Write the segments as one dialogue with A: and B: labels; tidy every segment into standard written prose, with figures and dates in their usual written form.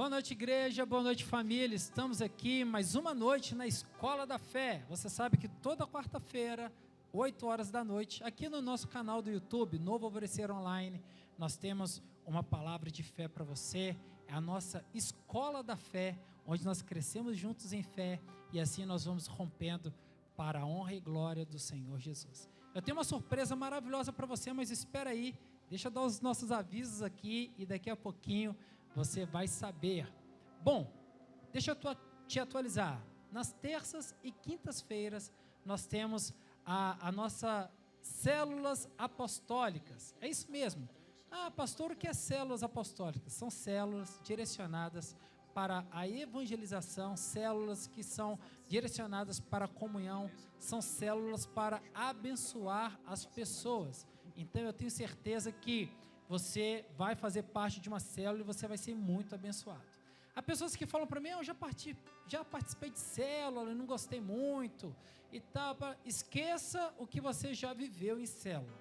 A: Boa noite, igreja, boa noite, família. Estamos aqui mais uma noite na Escola da Fé. Você sabe que toda quarta-feira, 8 horas da noite, aqui no nosso canal do YouTube, Novo Alvorecer Online, nós temos uma palavra de fé para você. É a nossa Escola da Fé, onde nós crescemos juntos em fé e assim nós vamos rompendo para a honra e glória do Senhor Jesus. Eu tenho uma surpresa maravilhosa para você, mas espera aí, deixa eu dar os nossos avisos aqui e daqui a pouquinho você vai saber. Bom, deixa eu te atualizar. Nas terças e quintas-feiras, nós temos a nossa células apostólicas. É isso mesmo. Ah, pastor, o que é células apostólicas? São células direcionadas para a evangelização, células que são direcionadas para a comunhão, são células para abençoar as pessoas. Então, eu tenho certeza que você vai fazer parte de uma célula e você vai ser muito abençoado. Há pessoas que falam para mim, eu já participei de célula, eu não gostei muito e tal. Esqueça o que você já viveu em célula.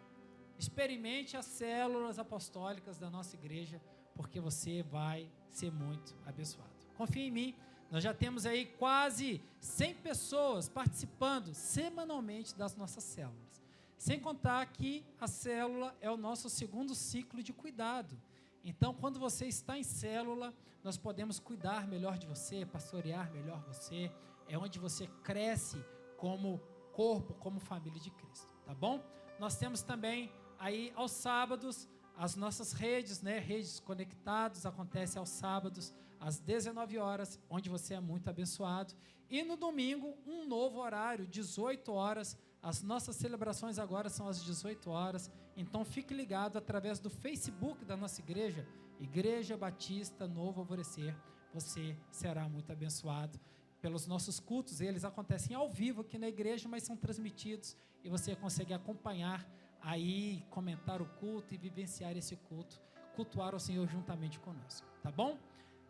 A: Experimente as células apostólicas da nossa igreja, porque você vai ser muito abençoado. Confie em mim, nós já temos aí quase 100 pessoas participando semanalmente das nossas células. Sem contar que a célula é o nosso segundo ciclo de cuidado. Então, quando você está em célula, nós podemos cuidar melhor de você, pastorear melhor você. É onde você cresce como corpo, como família de Cristo, tá bom? Nós temos também aí aos sábados as nossas redes, né? Redes conectados, acontece aos sábados às 19 horas, onde você é muito abençoado. E no domingo, um novo horário, 18 horas. As nossas celebrações agora são às 18 horas, então fique ligado através do Facebook da nossa igreja, Igreja Batista Novo Alvorecer. Você será muito abençoado pelos nossos cultos. Eles acontecem ao vivo aqui na igreja, mas são transmitidos e você consegue acompanhar aí, comentar o culto e vivenciar esse culto, cultuar ao Senhor juntamente conosco, tá bom?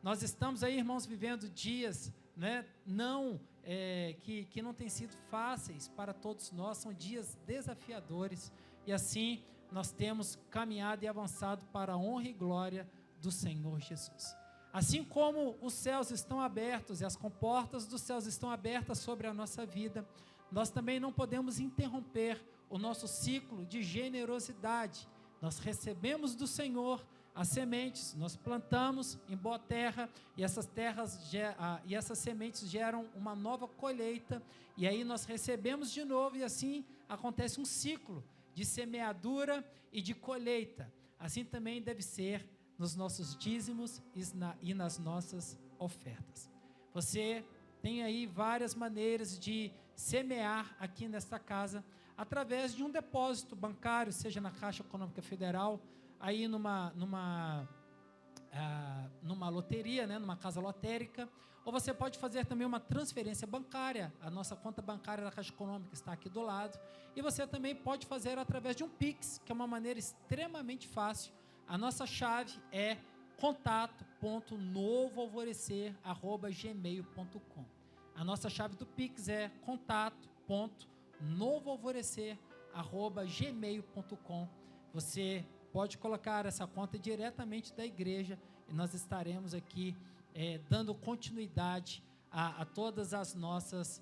A: Nós estamos aí, irmãos, vivendo dias, né, que não têm sido fáceis para todos nós, são dias desafiadores, e assim nós temos caminhado e avançado para a honra e glória do Senhor Jesus. Assim como os céus estão abertos e as comportas dos céus estão abertas sobre a nossa vida, nós também não podemos interromper o nosso ciclo de generosidade. Nós recebemos do Senhor as sementes, nós plantamos em boa terra e essas sementes geram uma nova colheita e aí nós recebemos de novo e assim acontece um ciclo de semeadura e de colheita. Assim também deve ser nos nossos dízimos e nas nossas ofertas. Você tem aí várias maneiras de semear aqui nesta casa através de um depósito bancário, seja na Caixa Econômica Federal, aí numa loteria, né, numa casa lotérica, ou você pode fazer também uma transferência bancária. A nossa conta bancária da Caixa Econômica está aqui do lado, e você também pode fazer através de um Pix, que é uma maneira extremamente fácil. A nossa chave é contato.novoalvorecer@gmail.com. A nossa chave do Pix é contato.novoalvorecer@gmail.com. Você pode colocar essa conta diretamente da igreja e nós estaremos aqui dando continuidade a todas as nossas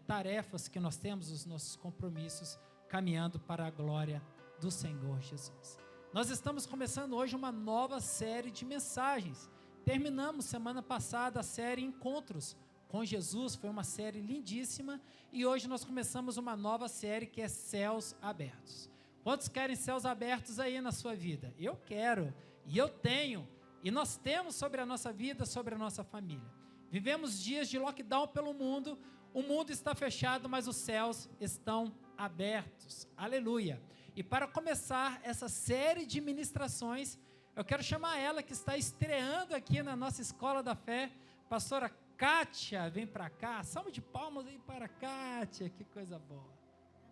A: tarefas que nós temos, os nossos compromissos, caminhando para a glória do Senhor Jesus. Nós estamos começando hoje uma nova série de mensagens. Terminamos semana passada a série Encontros com Jesus, foi uma série lindíssima, e hoje nós começamos uma nova série que é Céus Abertos. Quantos querem céus abertos aí na sua vida? Eu quero, e eu tenho, e nós temos sobre a nossa vida, sobre a nossa família. Vivemos dias de lockdown pelo mundo, o mundo está fechado, mas os céus estão abertos. Aleluia! E para começar essa série de ministrações, eu quero chamar ela que está estreando aqui na nossa Escola da Fé, pastora Kátia, vem para cá. Salve de palmas aí para a Kátia, que coisa boa.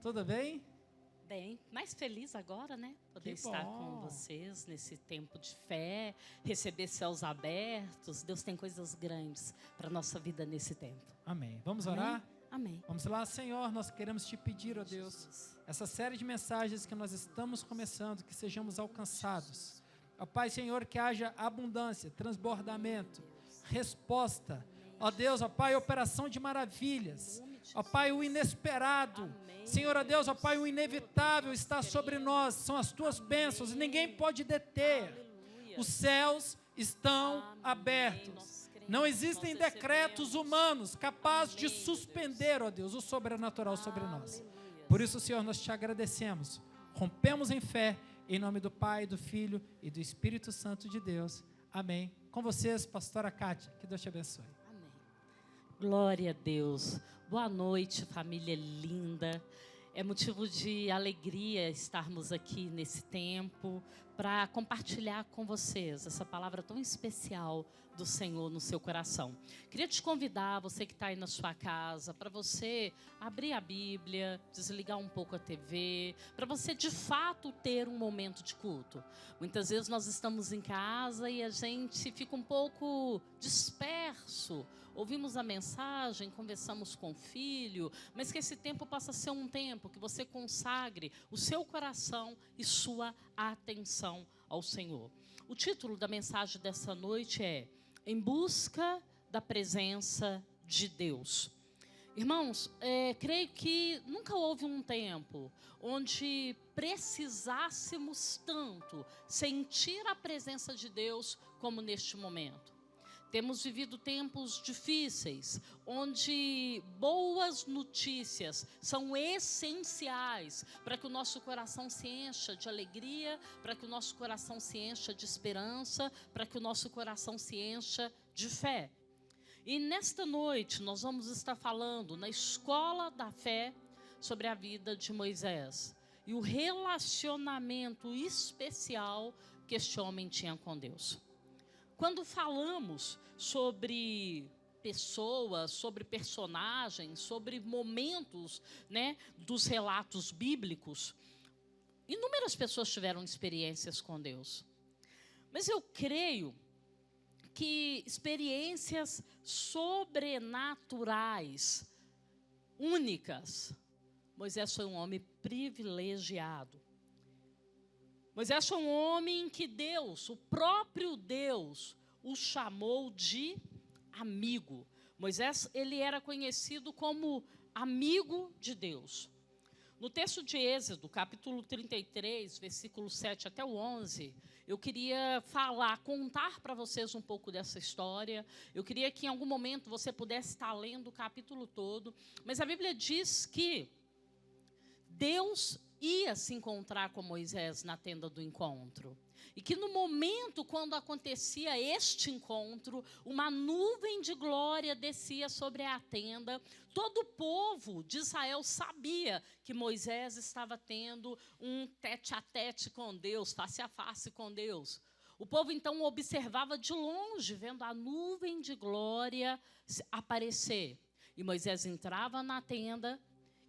A: Tudo bem?
B: Bem, mais feliz agora, né? Poder estar com vocês nesse tempo de fé, receber céus abertos. Deus tem coisas grandes para a nossa vida nesse tempo.
A: Amém. Vamos
B: Amém?
A: orar?
B: Amém.
A: Vamos lá, Senhor, nós queremos te pedir, ó Deus, essa série de mensagens que nós estamos começando, que sejamos alcançados. Ó Pai, Senhor, que haja abundância, transbordamento, resposta. Ó Deus, ó Pai, operação de maravilhas. Ó Pai, o inesperado. Senhor, ó Deus, ó Pai, o inevitável está sobre nós. São as tuas bênçãos e ninguém pode deter. Os céus estão abertos. Não existem decretos humanos capazes de suspender, ó Deus, o sobrenatural sobre nós. Por isso, Senhor, nós te agradecemos. Rompemos em fé, em nome do Pai, do Filho e do Espírito Santo de Deus. Amém. Com vocês, pastora Kátia, que Deus te abençoe.
B: Amém. Glória a Deus. Boa noite, família linda. É motivo de alegria estarmos aqui nesse tempo para compartilhar com vocês essa palavra tão especial do Senhor no seu coração. Queria te convidar, você que está aí na sua casa, para você abrir a Bíblia, desligar um pouco a TV, para você de fato ter um momento de culto. Muitas vezes nós estamos em casa e a gente fica um pouco disperso. Ouvimos a mensagem, conversamos com o filho, mas que esse tempo possa ser um tempo que você consagre o seu coração e sua atenção ao Senhor. O título da mensagem dessa noite é Em Busca da Presença de Deus. Irmãos, creio que nunca houve um tempo onde precisássemos tanto sentir a presença de Deus como neste momento. Temos vivido tempos difíceis, onde boas notícias são essenciais para que o nosso coração se encha de alegria, para que o nosso coração se encha de esperança, para que o nosso coração se encha de fé. E nesta noite nós vamos estar falando na Escola da Fé sobre a vida de Moisés e o relacionamento especial que este homem tinha com Deus. Quando falamos sobre pessoas, sobre personagens, sobre momentos, dos relatos bíblicos, inúmeras pessoas tiveram experiências com Deus. Mas eu creio que experiências sobrenaturais, únicas, Moisés foi um homem privilegiado. Moisés foi um homem que Deus, o próprio Deus, o chamou de amigo. Moisés, ele era conhecido como amigo de Deus. No texto de Êxodo, capítulo 33, versículo 7 até o 11, eu queria contar para vocês um pouco dessa história. Eu queria que em algum momento você pudesse estar lendo o capítulo todo. Mas a Bíblia diz que Deus ia se encontrar com Moisés na tenda do encontro. E que no momento quando acontecia este encontro, uma nuvem de glória descia sobre a tenda. Todo o povo de Israel sabia que Moisés estava tendo um tete-a-tete com Deus, face a face com Deus. O povo então observava de longe, vendo a nuvem de glória aparecer. E Moisés entrava na tenda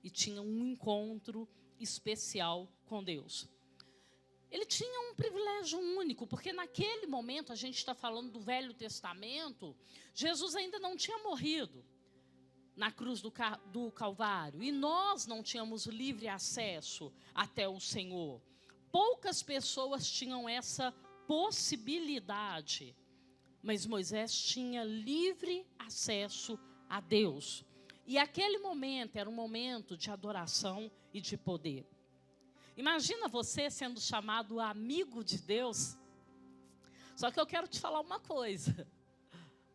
B: e tinha um encontro especial com Deus. Ele tinha um privilégio único, porque naquele momento, a gente está falando do Velho Testamento, Jesus ainda não tinha morrido na cruz do Calvário, e nós não tínhamos livre acesso até o Senhor. Poucas pessoas tinham essa possibilidade, mas Moisés tinha livre acesso a Deus. E aquele momento era um momento de adoração e de poder. Imagina você sendo chamado amigo de Deus. Só que eu quero te falar uma coisa.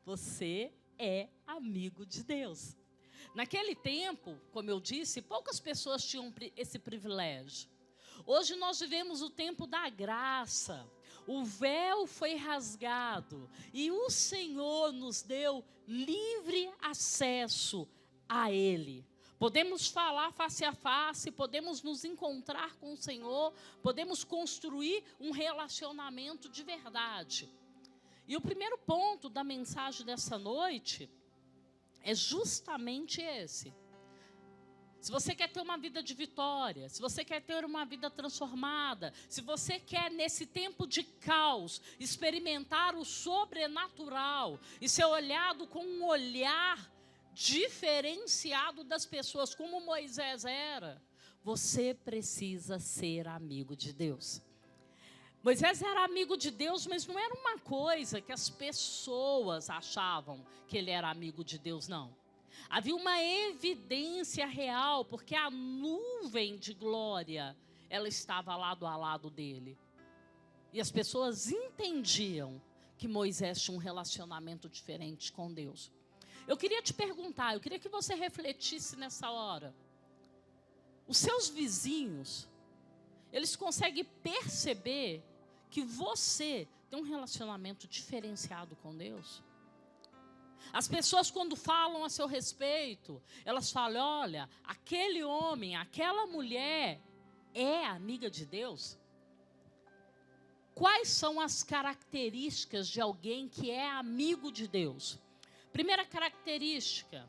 B: Você é amigo de Deus. Naquele tempo, como eu disse, poucas pessoas tinham esse privilégio. Hoje nós vivemos o tempo da graça. O véu foi rasgado e o Senhor nos deu livre acesso a Ele. Podemos falar face a face, podemos nos encontrar com o Senhor, podemos construir um relacionamento de verdade. E o primeiro ponto da mensagem dessa noite é justamente esse. Se você quer ter uma vida de vitória, se você quer ter uma vida transformada, se você quer nesse tempo de caos experimentar o sobrenatural e ser olhado com um olhar diferenciado das pessoas, como Moisés era, você precisa ser amigo de Deus. Moisés era amigo de Deus, mas não era uma coisa que as pessoas achavam que ele era amigo de Deus, não. Havia uma evidência real, porque a nuvem de glória, ela estava lado a lado dele. E as pessoas entendiam que Moisés tinha um relacionamento diferente com Deus. Eu queria te perguntar, eu queria que você refletisse nessa hora. Os seus vizinhos, eles conseguem perceber que você tem um relacionamento diferenciado com Deus? As pessoas, quando falam a seu respeito, elas falam: olha, aquele homem, aquela mulher é amiga de Deus? Quais são as características de alguém que é amigo de Deus? Primeira característica: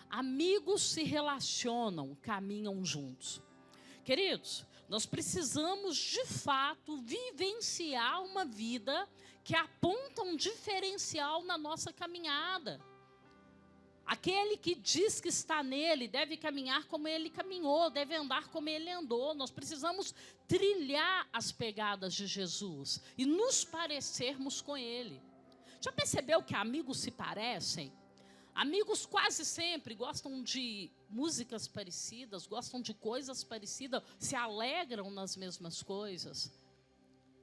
B: amigos se relacionam, caminham juntos. Queridos, nós precisamos de fato vivenciar uma vida que aponta um diferencial na nossa caminhada. Aquele que diz que está nele deve caminhar como ele caminhou, deve andar como ele andou. Nós precisamos trilhar as pegadas de Jesus e nos parecermos com ele. Já percebeu que amigos se parecem? Amigos quase sempre gostam de músicas parecidas, gostam de coisas parecidas, se alegram nas mesmas coisas.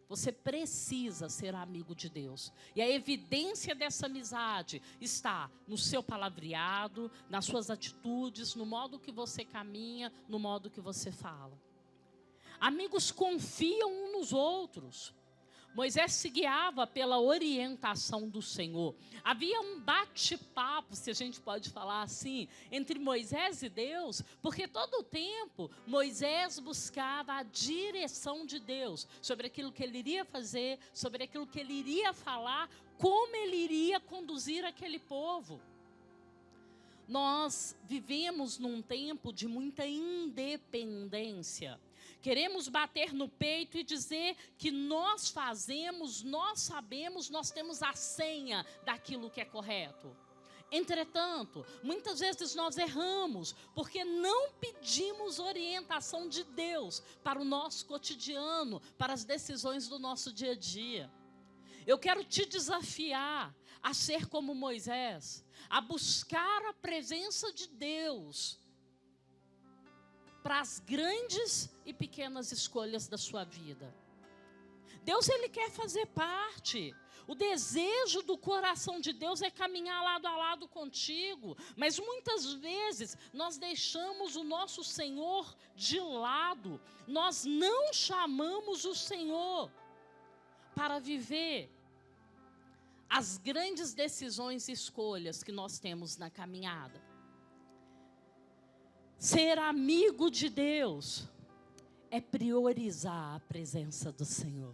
B: Você precisa ser amigo de Deus. E a evidência dessa amizade está no seu palavreado, nas suas atitudes, no modo que você caminha, no modo que você fala. Amigos confiam uns nos outros. Moisés se guiava pela orientação do Senhor. Havia um bate-papo, se a gente pode falar assim, entre Moisés e Deus, porque todo o tempo Moisés buscava a direção de Deus sobre aquilo que ele iria fazer, sobre aquilo que ele iria falar, como ele iria conduzir aquele povo. Nós vivemos num tempo de muita independência. Queremos bater no peito e dizer que nós fazemos, nós sabemos, nós temos a senha daquilo que é correto. Entretanto, muitas vezes nós erramos, porque não pedimos orientação de Deus para o nosso cotidiano, para as decisões do nosso dia a dia. Eu quero te desafiar a ser como Moisés, a buscar a presença de Deus para as grandes e pequenas escolhas da sua vida. Deus, ele quer fazer parte. O desejo do coração de Deus é caminhar lado a lado contigo. Mas muitas vezes nós deixamos o nosso Senhor de lado. Nós não chamamos o Senhor para viver as grandes decisões e escolhas que nós temos na caminhada. Ser amigo de Deus é priorizar a presença do Senhor.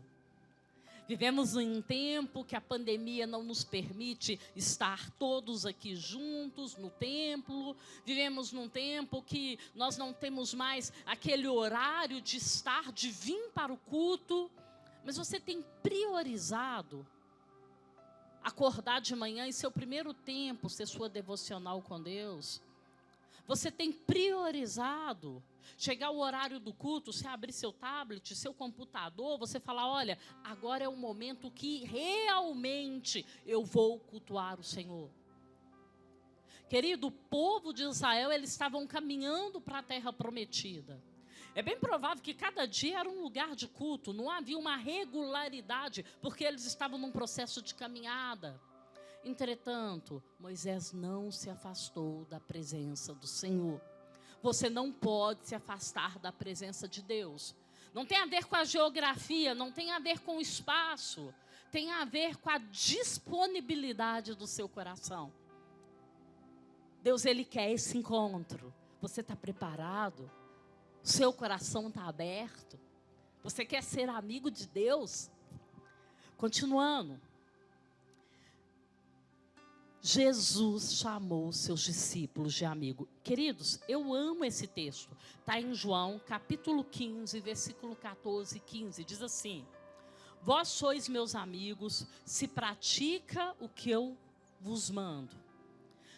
B: Vivemos em um tempo que a pandemia não nos permite estar todos aqui juntos no templo. Vivemos num tempo que nós não temos mais aquele horário de estar, de vir para o culto. Mas você tem priorizado acordar de manhã e seu primeiro tempo ser sua devocional com Deus? Você tem priorizado chegar o horário do culto, você abrir seu tablet, seu computador, você falar: olha, agora é o momento que realmente eu vou cultuar o Senhor. Querido, o povo de Israel, eles estavam caminhando para a terra prometida. É bem provável que cada dia era um lugar de culto, não havia uma regularidade, porque eles estavam num processo de caminhada. Entretanto, Moisés não se afastou da presença do Senhor. Você não pode se afastar da presença de Deus. Não tem a ver com a geografia, não tem a ver com o espaço. Tem a ver com a disponibilidade do seu coração. Deus, ele quer esse encontro. Você está preparado? O seu coração está aberto? Você quer ser amigo de Deus? Continuando. Jesus chamou seus discípulos de amigo. Queridos, eu amo esse texto. Está em João, capítulo 15, versículo 14 e 15. Diz assim: vós sois meus amigos, se pratica o que eu vos mando.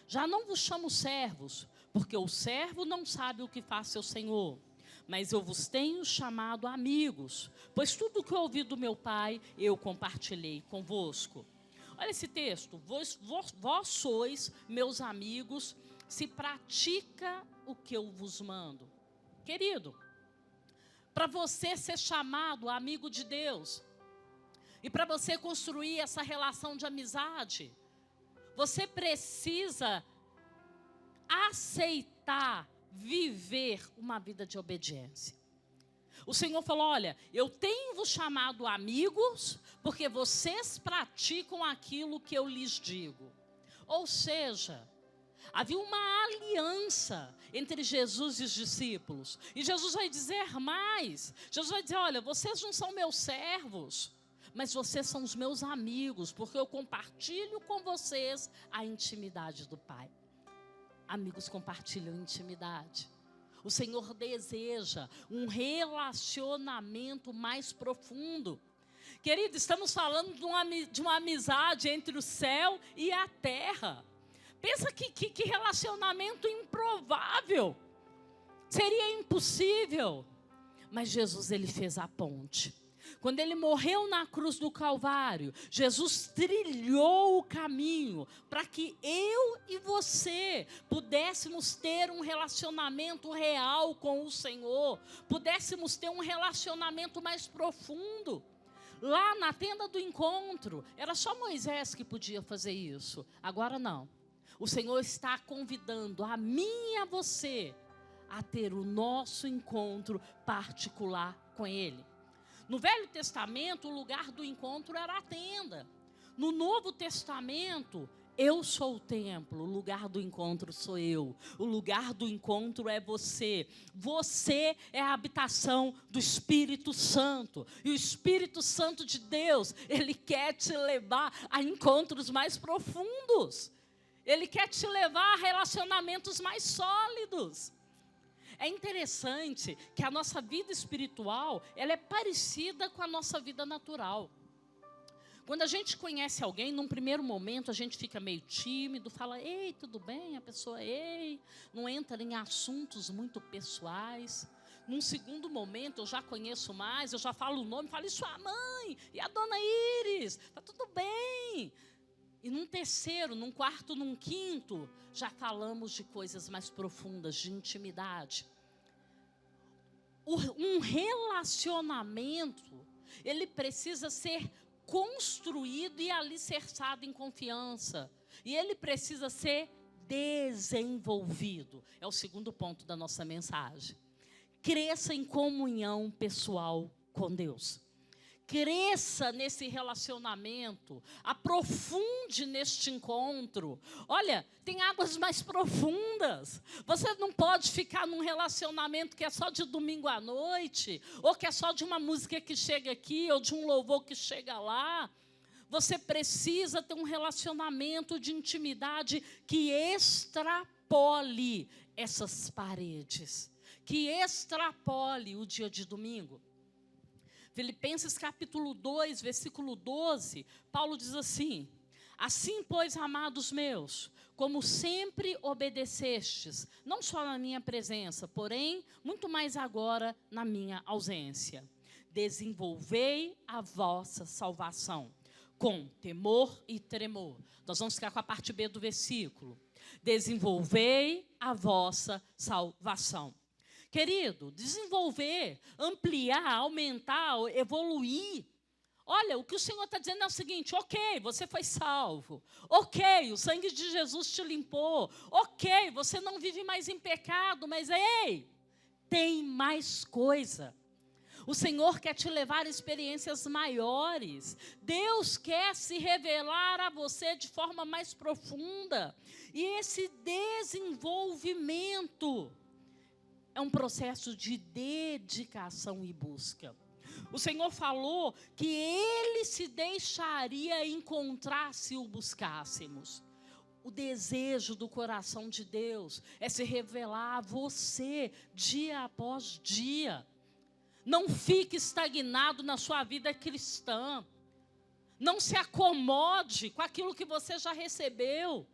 B: Já não vos chamo servos, porque o servo não sabe o que faz seu senhor. mas eu vos tenho chamado amigos, pois tudo que eu ouvi do meu Pai, eu compartilhei convosco. Olha esse texto, vós sois meus amigos, se pratica o que eu vos mando. Querido, para você ser chamado amigo de Deus, e para você construir essa relação de amizade, você precisa aceitar viver uma vida de obediência. O Senhor falou, olha, eu tenho vos chamado amigos, porque vocês praticam aquilo que eu lhes digo. Ou seja, havia uma aliança entre Jesus e os discípulos. E Jesus vai dizer mais. Jesus vai dizer, olha, vocês não são meus servos, mas vocês são os meus amigos, porque eu compartilho com vocês a intimidade do Pai. Amigos compartilham intimidade. O Senhor deseja um relacionamento mais profundo. Querido, estamos falando de uma amizade entre o céu e a terra. Pensa que relacionamento improvável. Seria impossível. Mas Jesus, ele fez a ponte. Quando ele morreu na cruz do Calvário, Jesus trilhou o caminho para que eu e você pudéssemos ter um relacionamento real com o Senhor, pudéssemos ter um relacionamento mais profundo. Lá na tenda do encontro, era só Moisés que podia fazer isso. Agora não. O Senhor está convidando a mim e a você a ter o nosso encontro particular com Ele. No Velho Testamento, o lugar do encontro era a tenda. No Novo Testamento, eu sou o templo, o lugar do encontro sou eu. O lugar do encontro é você. Você é a habitação do Espírito Santo. E o Espírito Santo de Deus, ele quer te levar a encontros mais profundos. Ele quer te levar a relacionamentos mais sólidos. É interessante que a nossa vida espiritual, ela é parecida com a nossa vida natural. Quando a gente conhece alguém, num primeiro momento a gente fica meio tímido, fala, ei, tudo bem? A pessoa, ei, não entra em assuntos muito pessoais. Num segundo momento eu já conheço mais, eu já falo o nome, falo, e sua mãe? E a dona Iris? Tá tudo bem. E num terceiro, num quarto, num quinto, já falamos de coisas mais profundas, de intimidade. Um relacionamento, ele precisa ser construído e alicerçado em confiança. E ele precisa ser desenvolvido. É o segundo ponto da nossa mensagem. Cresça em comunhão pessoal com Deus. Cresça nesse relacionamento, aprofunde neste encontro. Olha, tem águas mais profundas. Você não pode ficar num relacionamento que é só de domingo à noite, ou que é só de uma música que chega aqui, ou de um louvor que chega lá. Você precisa ter um relacionamento de intimidade que extrapole essas paredes, que extrapole o dia de domingo. Filipenses capítulo 2, versículo 12, Paulo diz assim, assim, pois, amados meus, como sempre obedecestes, não só na minha presença, porém, muito mais agora na minha ausência, desenvolvei a vossa salvação, com temor e tremor. Nós vamos ficar com a parte B do versículo. Desenvolvei a vossa salvação. Querido, desenvolver, ampliar, aumentar, evoluir. Olha, o que o Senhor está dizendo é o seguinte, ok, você foi salvo. Ok, o sangue de Jesus te limpou. Ok, você não vive mais em pecado, mas ei, tem mais coisa. O Senhor quer te levar a experiências maiores. Deus quer se revelar a você de forma mais profunda. E esse desenvolvimento é um processo de dedicação e busca. O Senhor falou que Ele se deixaria encontrar se o buscássemos. O desejo do coração de Deus é se revelar a você dia após dia. Não fique estagnado na sua vida cristã. Não se acomode com aquilo que você já recebeu.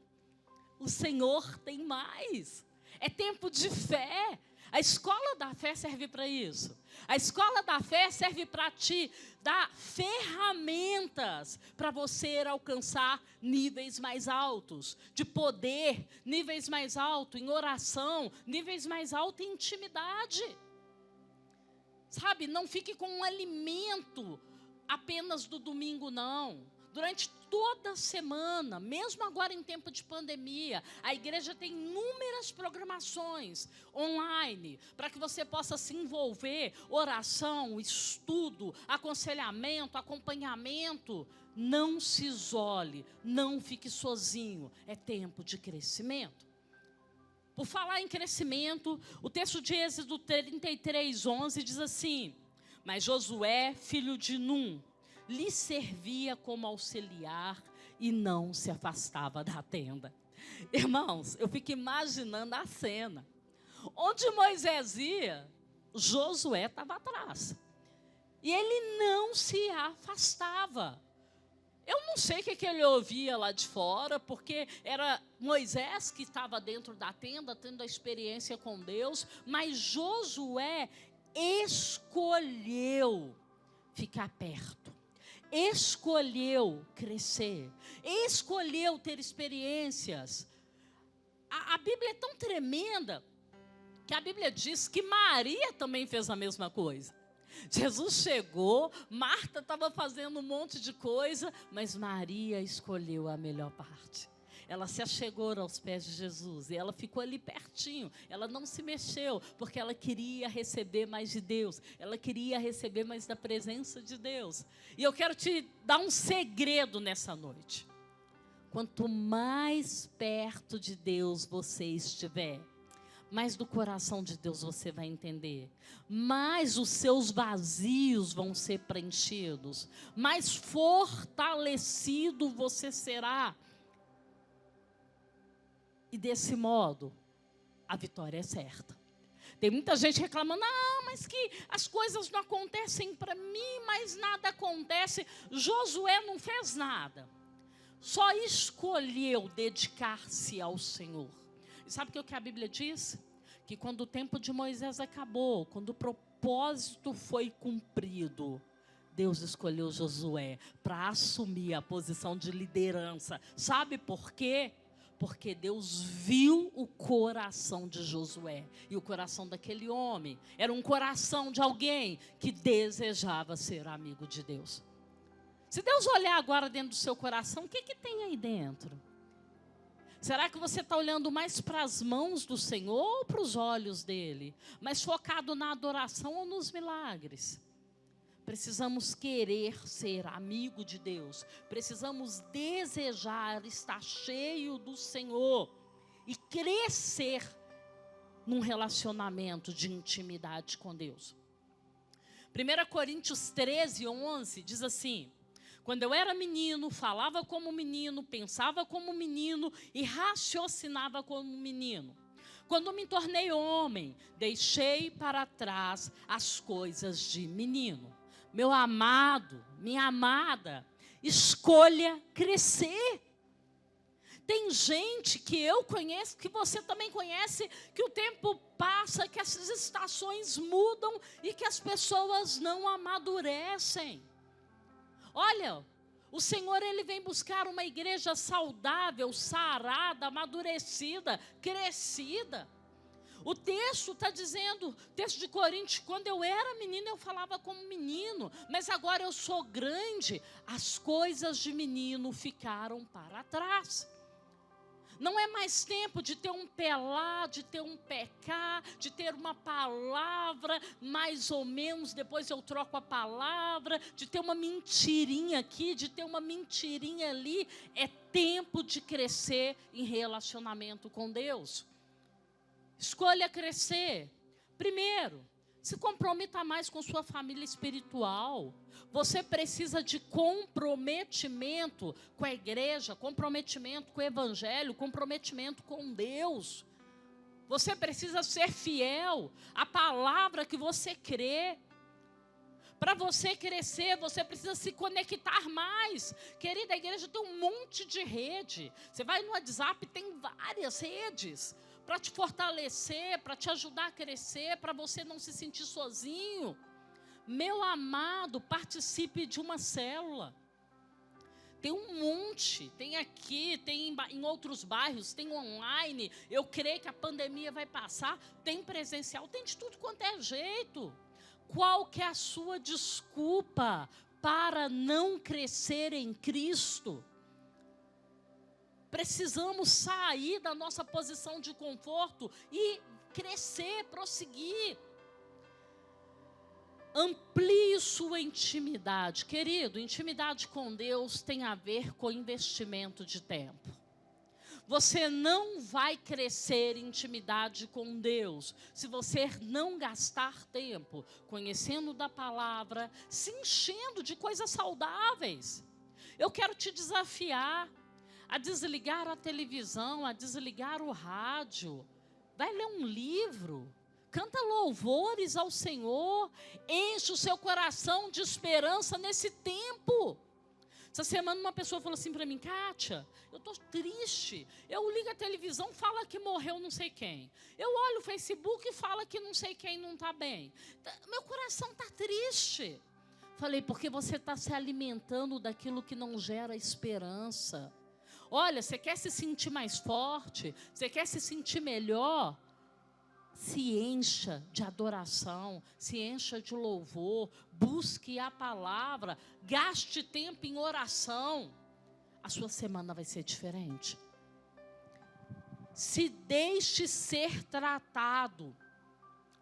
B: O Senhor tem mais. É tempo de fé. A escola da fé serve para isso. A escola da fé serve para te dar ferramentas para você alcançar níveis mais altos de poder, níveis mais altos em oração, níveis mais altos em intimidade. Sabe, não fique com um alimento apenas do domingo, não. Durante toda a semana, mesmo agora em tempo de pandemia, a igreja tem inúmeras programações online para que você possa se envolver, oração, estudo, aconselhamento, acompanhamento. Não se isole, não fique sozinho, é tempo de crescimento. Por falar em crescimento, o texto de Êxodo 33:11 diz assim: mas Josué, filho de Num, lhe servia como auxiliar e não se afastava da tenda. Irmãos, eu fico imaginando a cena. Onde Moisés ia, Josué estava atrás. E ele não se afastava. Eu não sei o que ele ouvia lá de fora, porque era Moisés que estava dentro da tenda, tendo a experiência com Deus, mas Josué escolheu ficar perto. Escolheu crescer, escolheu ter experiências. A Bíblia é tão tremenda que a Bíblia diz que Maria também fez a mesma coisa. Jesus chegou, Marta estava fazendo um monte de coisa, mas Maria escolheu a melhor parte. Ela se achegou aos pés de Jesus e ela ficou ali pertinho. Ela não se mexeu, porque ela queria receber mais de Deus. Ela queria receber mais da presença de Deus. E eu quero te dar um segredo nessa noite. Quanto mais perto de Deus você estiver, mais do coração de Deus você vai entender. Mais os seus vazios vão ser preenchidos. Mais fortalecido você será. E desse modo, a vitória é certa. Tem muita gente reclamando, não, mas que as coisas não acontecem para mim, mas nada acontece. Josué não fez nada. Só escolheu dedicar-se ao Senhor. E sabe o que a Bíblia diz? Que quando o tempo de Moisés acabou, quando o propósito foi cumprido, Deus escolheu Josué para assumir a posição de liderança. Sabe por quê? Porque Deus viu o coração de Josué. E o coração daquele homem era um coração de alguém que desejava ser amigo de Deus. Se Deus olhar agora dentro do seu coração, o que tem aí dentro? Será que você está olhando mais para as mãos do Senhor ou para os olhos dele? Mais focado na adoração ou nos milagres? Precisamos querer ser amigo de Deus. Precisamos desejar estar cheio do Senhor e crescer num relacionamento de intimidade com Deus. 1 Coríntios 13:11 diz assim: quando eu era menino, falava como menino, pensava como menino e raciocinava como menino. Quando me tornei homem, deixei para trás as coisas de menino. Meu amado, minha amada, escolha crescer. Tem gente que eu conheço, que você também conhece, que o tempo passa, que essas estações mudam e que as pessoas não amadurecem. Olha, o Senhor, Ele vem buscar uma igreja saudável, sarada, amadurecida, crescida. O texto está dizendo, texto de Coríntios, quando eu era menino eu falava como menino, mas agora eu sou grande, as coisas de menino ficaram para trás. Não é mais tempo de ter um pelá, de ter um pecá, de ter uma palavra, mais ou menos, depois eu troco a palavra, de ter uma mentirinha aqui, de ter uma mentirinha ali. É tempo de crescer em relacionamento com Deus. Escolha crescer. Primeiro, se comprometa mais com sua família espiritual. Você precisa de comprometimento com a igreja, comprometimento com o evangelho, comprometimento com Deus. Você precisa ser fiel à palavra que você crê. Para você crescer, você precisa se conectar mais. Querida, a igreja tem um monte de rede. Você vai no WhatsApp, tem várias redes. para te fortalecer, para te ajudar a crescer, para você não se sentir sozinho. Meu amado, participe de uma célula. Tem um monte, tem aqui, tem em outros bairros, tem online. Eu creio que a pandemia vai passar, tem presencial, tem de tudo quanto é jeito. Qual que é a sua desculpa para não crescer em Cristo? Precisamos sair da nossa posição de conforto e crescer, prosseguir. Amplie sua intimidade. Querido, intimidade com Deus tem a ver com investimento de tempo. Você não vai crescer em intimidade com Deus se você não gastar tempo conhecendo da palavra, se enchendo de coisas saudáveis. Eu quero te desafiar a desligar a televisão, a desligar o rádio. Vai ler um livro. Canta louvores ao Senhor, enche o seu coração de esperança nesse tempo. Essa semana uma pessoa falou assim para mim: Kátia, eu estou triste. Eu ligo a televisão, fala que morreu não sei quem. Eu olho o Facebook e fala que não sei quem não está bem. Meu coração está triste. Falei, porque você está se alimentando daquilo que não gera esperança. Olha, você quer se sentir mais forte? Você quer se sentir melhor? Se encha de adoração, se encha de louvor, busque a palavra, gaste tempo em oração. A sua semana vai ser diferente. Se deixe ser tratado,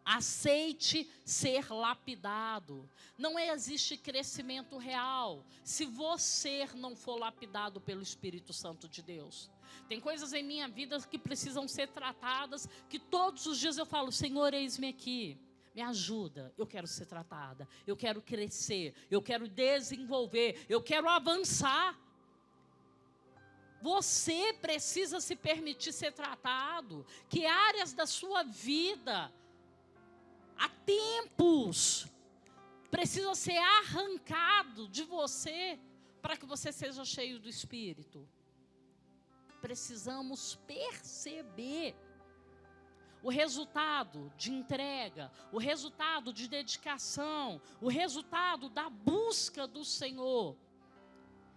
B: aceite ser lapidado. Não existe crescimento real se você não for lapidado pelo Espírito Santo de Deus. Tem coisas em minha vida que precisam ser tratadas, que todos os dias eu falo: Senhor, eis-me aqui, me ajuda, eu quero ser tratada, eu quero crescer, eu quero desenvolver, eu quero avançar. Você precisa se permitir ser tratado. Que áreas da sua vida, há tempos, precisa ser arrancado de você para que você seja cheio do Espírito. Precisamos perceber o resultado de entrega, o resultado de dedicação, o resultado da busca do Senhor.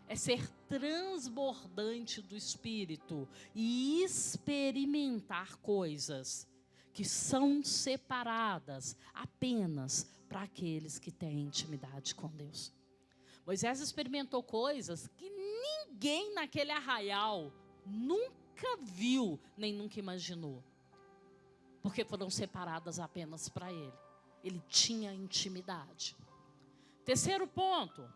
B: É ser transbordante do Espírito e experimentar coisas que são separadas apenas para aqueles que têm intimidade com Deus. Moisés experimentou coisas que ninguém naquele arraial nunca viu, nem nunca imaginou. Porque foram separadas apenas para ele. Ele tinha intimidade. Terceiro ponto.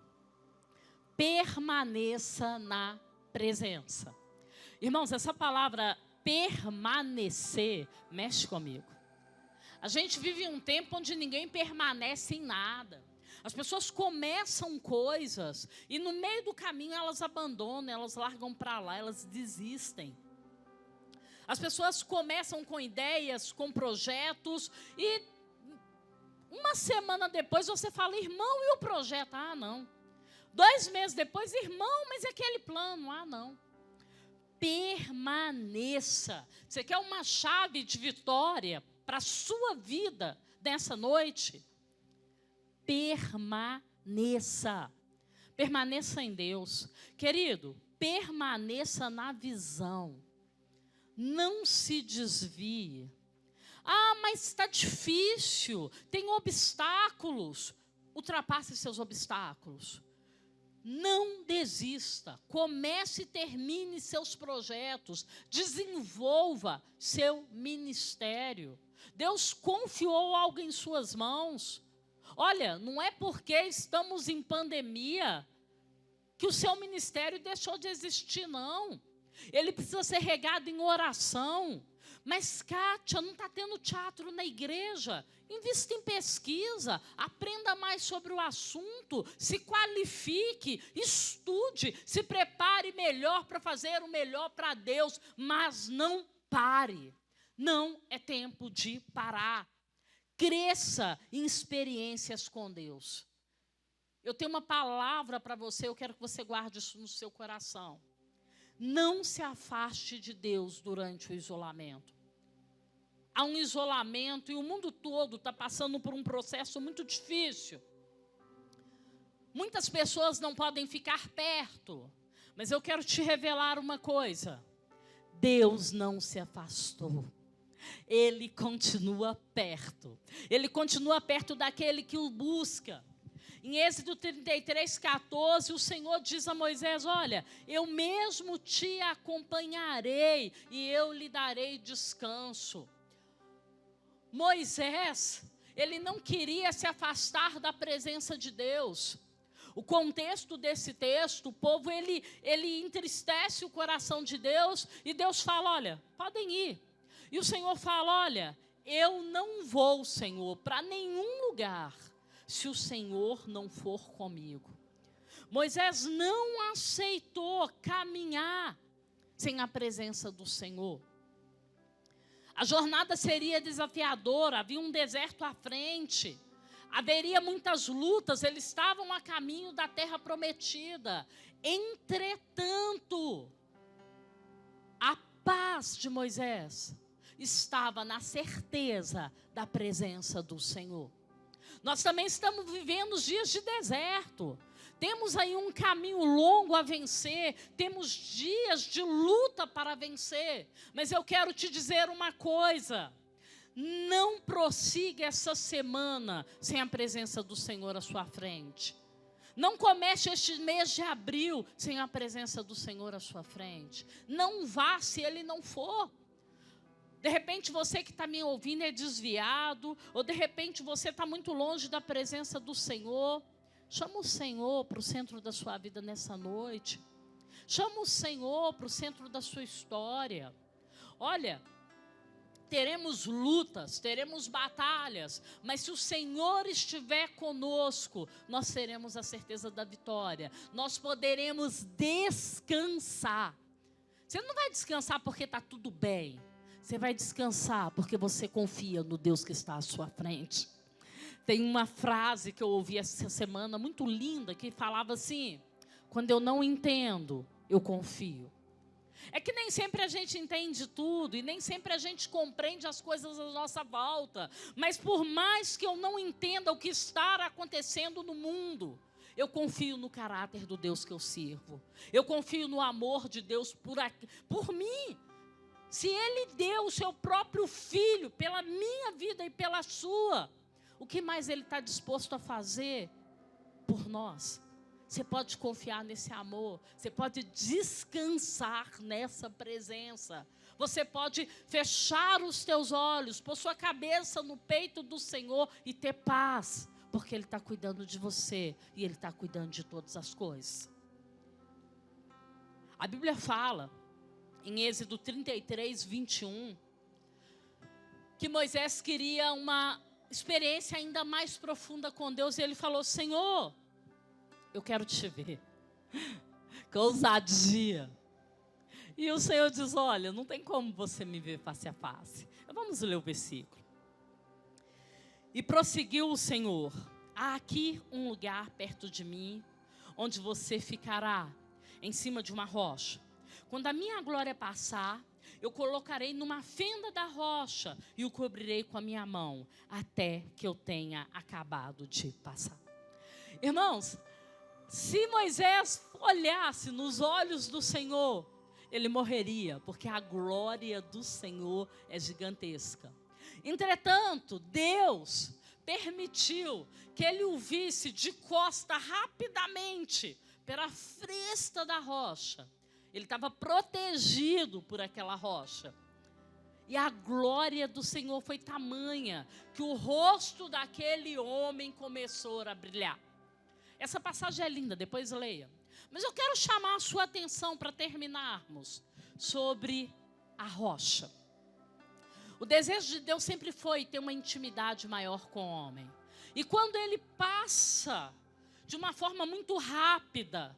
B: Permaneça na presença. Irmãos, essa palavra permanecer mexe comigo. A gente vive um tempo onde ninguém permanece em nada. As pessoas começam coisas e no meio do caminho elas abandonam, elas largam para lá, elas desistem. As pessoas começam com ideias, com projetos e uma semana depois você fala: irmão, e o projeto? Ah, não. 2 meses depois: irmão, mas e aquele plano? Ah, não. Permaneça. Você quer uma chave de vitória para a sua vida nessa noite? Permaneça. Permaneça em Deus. Querido, permaneça na visão. Não se desvie. Ah, mas está difícil, tem obstáculos. Ultrapasse seus obstáculos. Não desista. Comece e termine seus projetos. Desenvolva seu ministério. Deus confiou algo em suas mãos. Olha, não é porque estamos em pandemia que o seu ministério deixou de existir, não. Ele precisa ser regado em oração. Mas, Kátia, não está tendo teatro na igreja. Invista em pesquisa, aprenda mais sobre o assunto, se qualifique, estude, se prepare melhor para fazer o melhor para Deus. Mas não pare. Não é tempo de parar. Cresça em experiências com Deus. Eu tenho uma palavra para você, eu quero que você guarde isso no seu coração. Não se afaste de Deus durante o isolamento. há um isolamento e o mundo todo está passando por um processo muito difícil. Muitas pessoas não podem ficar perto, mas eu quero te revelar uma coisa: Deus não se afastou. Ele continua perto. Ele continua perto daquele que o busca. Em Êxodo 33:14, o Senhor diz a Moisés: olha, eu mesmo te acompanharei e eu lhe darei descanso. Moisés, ele não queria se afastar da presença de Deus. O contexto desse texto, o povo, ele entristece o coração de Deus, e Deus fala: olha, podem ir. E o Senhor fala: olha, eu não vou, Senhor, para nenhum lugar, se o Senhor não for comigo. Moisés não aceitou caminhar sem a presença do Senhor. A jornada seria desafiadora, havia um deserto à frente. Haveria muitas lutas, eles estavam a caminho da terra prometida. Entretanto, a paz de Moisés estava na certeza da presença do Senhor. Nós também estamos vivendo os dias de deserto. Temos aí um caminho longo a vencer, temos dias de luta para vencer. Mas eu quero te dizer uma coisa: não prossiga essa semana sem a presença do Senhor à sua frente. Não comece este mês de abril sem a presença do Senhor à sua frente. Não vá se Ele não for. De repente você que está me ouvindo é desviado, ou de repente você está muito longe da presença do Senhor. Chama o Senhor para o centro da sua vida nessa noite. Chama o Senhor para o centro da sua história. Olha, teremos lutas, teremos batalhas, mas se o Senhor estiver conosco, nós teremos a certeza da vitória. Nós poderemos descansar. Você não vai descansar porque está tudo bem. Você vai descansar porque você confia no Deus que está à sua frente. Tem uma frase que eu ouvi essa semana, muito linda, que falava assim: quando eu não entendo, eu confio. É que nem sempre a gente entende tudo e nem sempre a gente compreende as coisas à nossa volta. Mas por mais que eu não entenda o que está acontecendo no mundo, eu confio no caráter do Deus que eu sirvo. Eu confio no amor de Deus por mim. Se Ele deu o seu próprio Filho pela minha vida e pela sua, o que mais Ele está disposto a fazer por nós? Você pode confiar nesse amor, você pode descansar nessa presença. Você pode fechar os teus olhos, pôr sua cabeça no peito do Senhor e ter paz, porque Ele está cuidando de você e Ele está cuidando de todas as coisas. A Bíblia fala, em Êxodo 33:21, que Moisés queria uma experiência ainda mais profunda com Deus, e ele falou: Senhor, eu quero te ver. Com ousadia. E o Senhor diz: olha, não tem como você me ver face a face. Vamos ler o versículo. E prosseguiu o Senhor: há aqui um lugar perto de mim, onde você ficará em cima de uma rocha. Quando a minha glória passar, eu colocarei numa fenda da rocha e o cobrirei com a minha mão, até que eu tenha acabado de passar. Irmãos, se Moisés olhasse nos olhos do Senhor, ele morreria, porque a glória do Senhor é gigantesca. Entretanto, Deus permitiu que ele o visse de costa rapidamente pela fresta da rocha. Ele estava protegido por aquela rocha. E a glória do Senhor foi tamanha que o rosto daquele homem começou a brilhar. Essa passagem é linda, depois leia. Mas eu quero chamar a sua atenção para terminarmos sobre a rocha. O desejo de Deus sempre foi ter uma intimidade maior com o homem. E quando ele passa de uma forma muito rápida,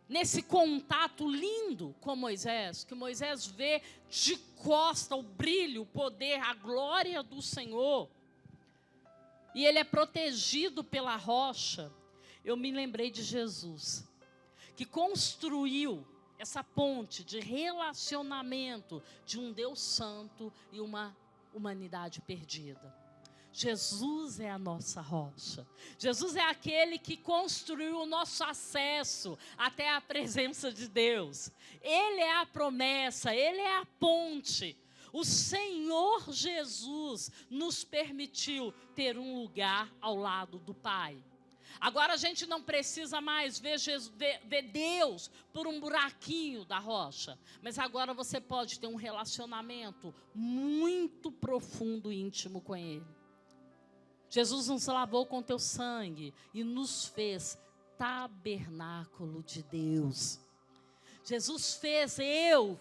B: nesse contato lindo com Moisés, que Moisés vê de costa o brilho, o poder, a glória do Senhor, e ele é protegido pela rocha, eu me lembrei de Jesus, que construiu essa ponte de relacionamento de um Deus santo e uma humanidade perdida. Jesus é a nossa rocha. Jesus é aquele que construiu o nosso acesso até a presença de Deus. Ele é a promessa, Ele é a ponte. O Senhor Jesus nos permitiu ter um lugar ao lado do Pai. Agora a gente não precisa mais ver Deus por um buraquinho da rocha. Mas agora você pode ter um relacionamento muito profundo e íntimo com Ele. Jesus nos lavou com teu sangue e nos fez tabernáculo de Deus. Jesus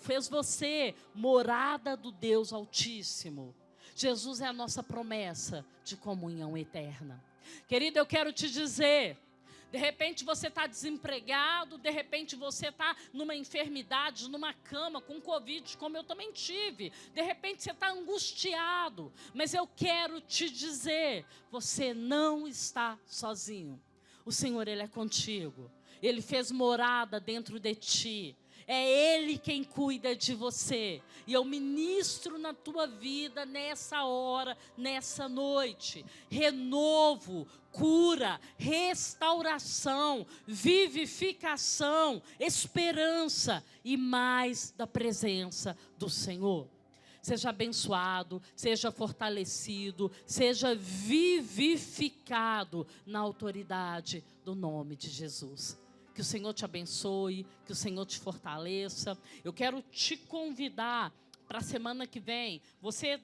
B: fez você morada do Deus Altíssimo. Jesus é a nossa promessa de comunhão eterna. Querido, eu quero te dizer, de repente você está desempregado, de repente você está numa enfermidade, numa cama, com Covid, como eu também tive. De repente você está angustiado, mas eu quero te dizer, você não está sozinho. O Senhor, Ele é contigo. Ele fez morada dentro de ti. É Ele quem cuida de você. E eu ministro na tua vida nessa hora, nessa noite. Renovo, cura, restauração, vivificação, esperança e mais da presença do Senhor. Seja abençoado, seja fortalecido, seja vivificado na autoridade do nome de Jesus. Que o Senhor te abençoe, que o Senhor te fortaleça. Eu quero te convidar para a semana que vem, você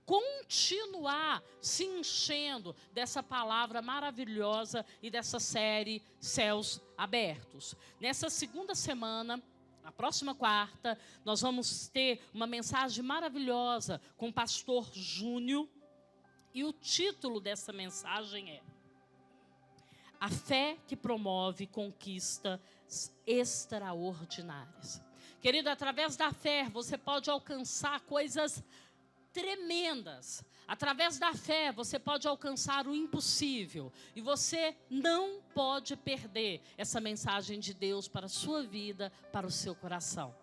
B: continuar se enchendo dessa palavra maravilhosa e dessa série Céus Abertos. Nessa segunda semana, na próxima quarta, nós vamos ter uma mensagem maravilhosa com o pastor Júnior. E o título dessa mensagem é A Fé que Promove Conquistas Extraordinárias. Querido, através da fé você pode alcançar coisas tremendas. Através da fé você pode alcançar o impossível. E você não pode perder essa mensagem de Deus para a sua vida, para o seu coração.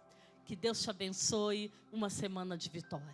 B: Que Deus te abençoe, uma semana de vitória.